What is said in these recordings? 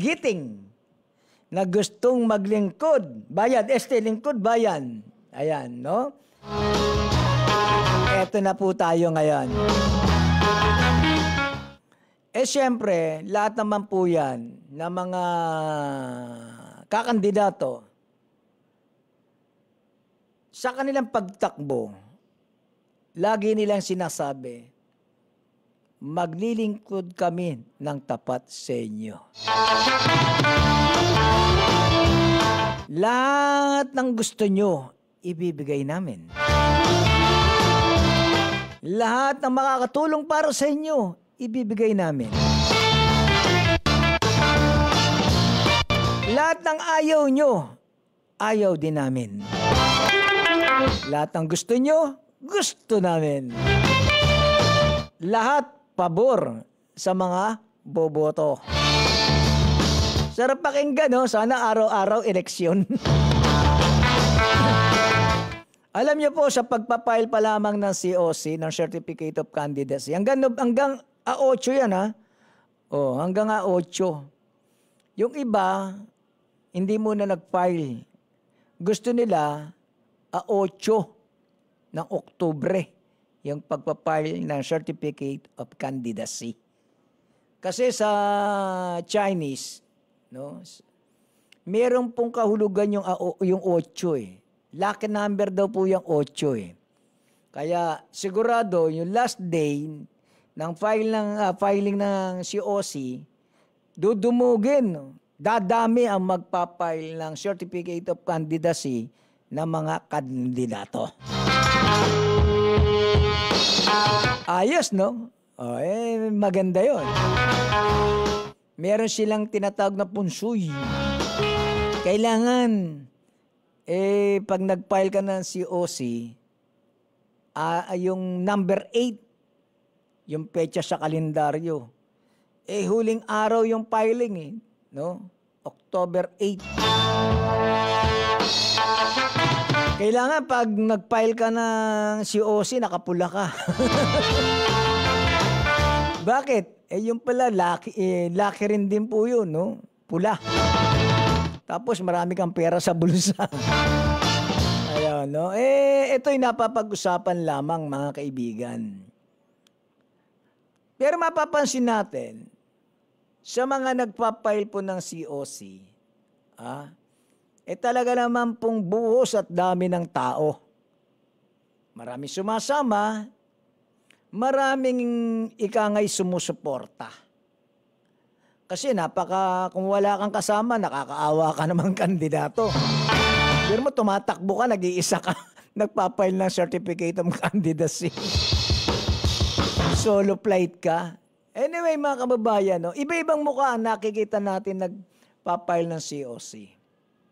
giting na gustong maglingkod. Bayan, lingkod bayan. Ayan, no? Eto na po tayo ngayon. Siyempre, lahat naman po yan na mga kakandidato sa kanilang pagtakbo, lagi nilang sinasabi, maglilingkod kami ng tapat sa inyo. Lahat ng gusto nyo, ibibigay namin. Lahat ng makakatulong para sa inyo, ibibigay namin. Lahat ng ayaw nyo, ayaw din namin. Lahat ng gusto nyo, gusto namin. Lahat pabor sa mga boboto. Sarap pakinggan, no? Sana araw-araw eleksyon. Alam niyo po, sa pagpapile pa lamang ng COC, ng Certificate of Candidacy, hanggang 8 yan, ha? Oh, hanggang 8. Yung iba, hindi muna nag-file. Gusto nila 8 ng Oktubre, yung pagpapile ng Certificate of Candidacy. Kasi sa Chinese, no, meron pong kahulugan yung 8 eh. Lucky number daw po yung 8 eh. Kaya sigurado yung last day ng filing ng COC, dudumugin, dadami ang magpapile ng Certificate of Candidacy ng mga kandidato. Ayos, no? Maganda yun. Meron silang tinatawag na punsoy. Kailangan, pag nag-file ka ng COC, yung number 8, yung petsa sa kalendaryo, huling araw yung filing, no? October 8. Kailangan pag nag-file ka ng COC, nakapula ka. Bakit? Yung pala, lucky rin din po yun, no? Pula. Tapos marami kang pera sa bulsa. Ayun, no? Ito'y napapag-usapan lamang, mga kaibigan. Pero mapapansin natin, sa mga nagpa-file po ng COC, talaga naman pong buhos at dami ng tao. Maraming sumasama, maraming ikangay sumusuporta. Kasi kung wala kang kasama, nakakaawa ka namang kandidato. Pero mo, tumatakbo ka, nag-iisa ka, nagpa-file ng Certificate of Candidacy. Solo flight ka. Anyway, mga kababayan, no, iba-ibang mukha nakikita natin nagpa-file ng COC.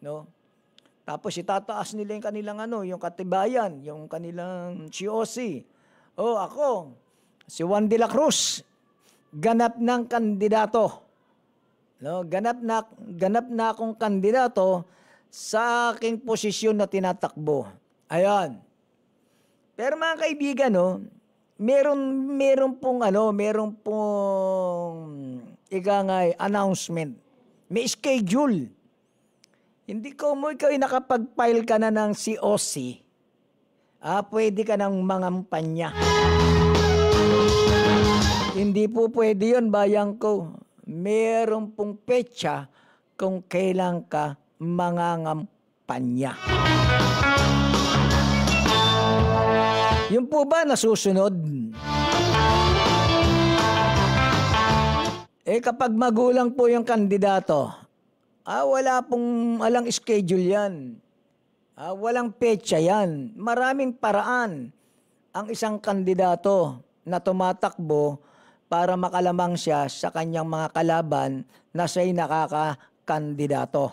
No? Tapos itataas nila yung kanilang yung katibayan, yung kanilang COC. Ako, si Juan de la Cruz, ganap ng kandidato. No, ganap na akong kandidato sa aking posisyon na tinatakbo. Ayan. Pero mga kaibigan, no, meron pong announcement. May schedule. Hindi ko mo ikaw nakapag-file ka na ng COC. Pwede ka ng mangampanya. Hindi po pwede yun, bayan ko. Meron pong petsa kung kailan ka mangangampanya. Yung po ba nasusunod? Kapag magulang po yung kandidato, wala pong alang schedule yan. Walang petsa yan. Maraming paraan ang isang kandidato na tumatakbo para makalamang siya sa kanyang mga kalaban na siya'y nakakakandidato.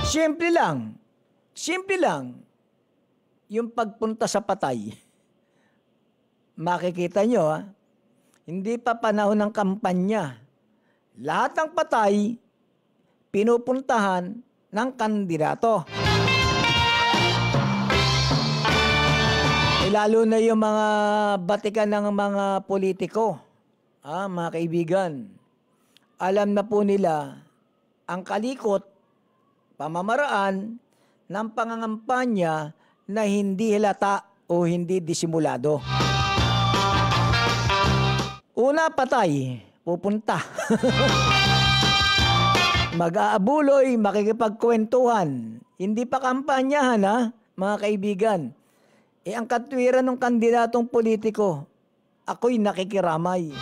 Simple lang. Yung pagpunta sa patay. Makikita nyo, hindi pa panahon ng kampanya. Lahat ng patay, pinupuntahan ng kandidato. Lalo na yung mga batikan ng mga politiko, mga kaibigan. alam na po nila ang kalikot, pamamaraan ng pangangampanya na hindi halata o hindi disimulado. Una, patay, pupunta. Mag-aabuloy, makikipagkwentuhan. Hindi pa kampanyahan, ha, mga kaibigan. Ang katwiran ng kandidatong politiko, ako'y nakikiramay.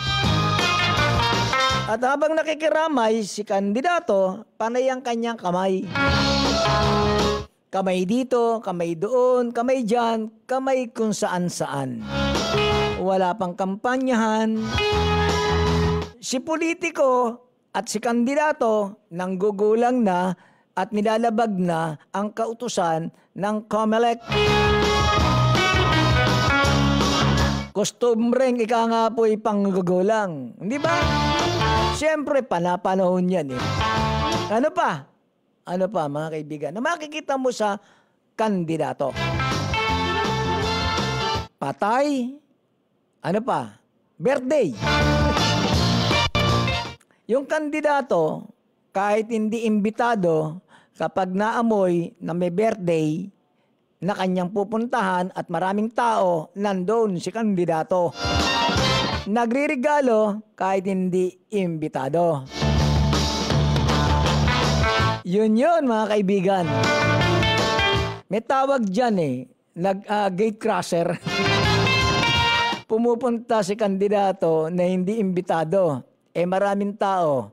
At habang nakikiramay, si kandidato, panay ang kanyang kamay. Kamay dito, kamay doon, kamay dyan, kamay kung saan-saan. Wala pang kampanyahan. Si politiko at si kandidato nanggugulang na at nilalabag na ang kautusan ng COMELEC. Kostumbreng ika nga po'y panggugulang. Hindi ba? Siyempre, panapanahon yan eh. Ano pa? Ano pa, mga kaibigan? Na makikita mo sa kandidato. Patay. Ano pa? Birthday. Yung kandidato, kahit hindi imbitado, kapag naamoy na may birthday na kanyang pupuntahan at maraming tao, nandoon si kandidato. Nagririgalo kahit hindi imbitado. Yun mga kaibigan. May tawag dyan gate crusher. Pumupunta si kandidato na hindi imbitado. Maraming tao.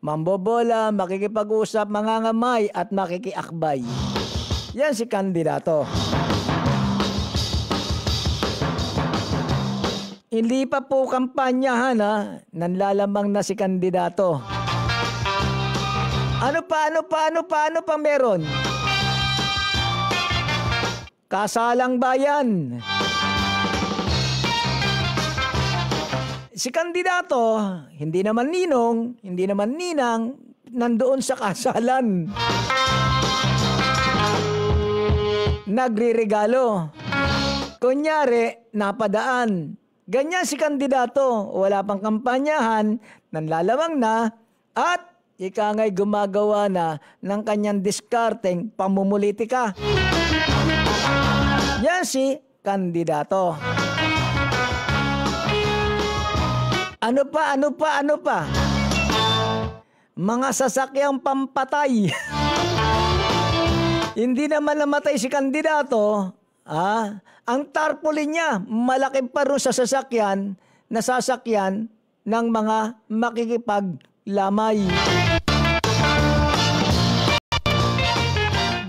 Mambobola, makikipag-usap, mangangamay at makikiakbay. Yan si kandidato. Hindi pa po kampanyahan, nanlalamang na si kandidato. Ano pa meron? Kasalang bayan. Si kandidato, hindi naman ninong, hindi naman ninang, nandoon sa kasalan. Nagriregalo. Kunyari, napadaan. Ganyan si kandidato, wala pang kampanyahan, nanlalamang na, at ika nga'y gumagawa na ng kanyang diskarteng pamumulitika. Yan si kandidato. Ano pa? Mga sasakyang pampatay. Hindi naman namatay si kandidato. Ang tarpaulin niya, malaki pa rin sa sasakyan, nasasakyan ng mga makikipaglamay.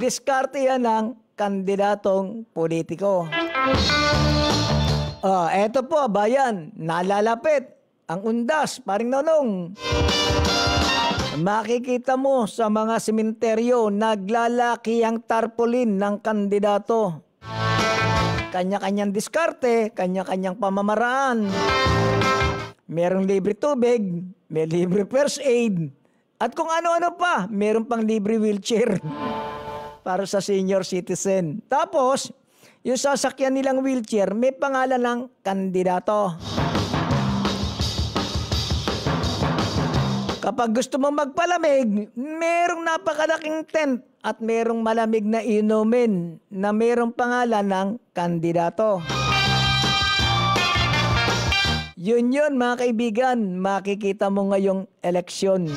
Diskarte yan ng kandidatong politiko. Eto po, bayan, nalalapit. Ang undas, paring Nonong. Makikita mo sa mga sementeryo, naglalaki ang tarpaulin ng kandidato. Kanya-kanyang diskarte, kanya-kanyang pamamaraan. Merong libre tubig, may libre first aid, at kung ano-ano pa, meron pang libre wheelchair para sa senior citizen. Tapos, yung sasakyan nilang wheelchair, may pangalan ng kandidato. Kapag gusto mo magpalamig, merong napakalaking tent at merong malamig na inumin na merong pangalan ng kandidato. Yun mga kaibigan, makikita mo ngayong eleksyon.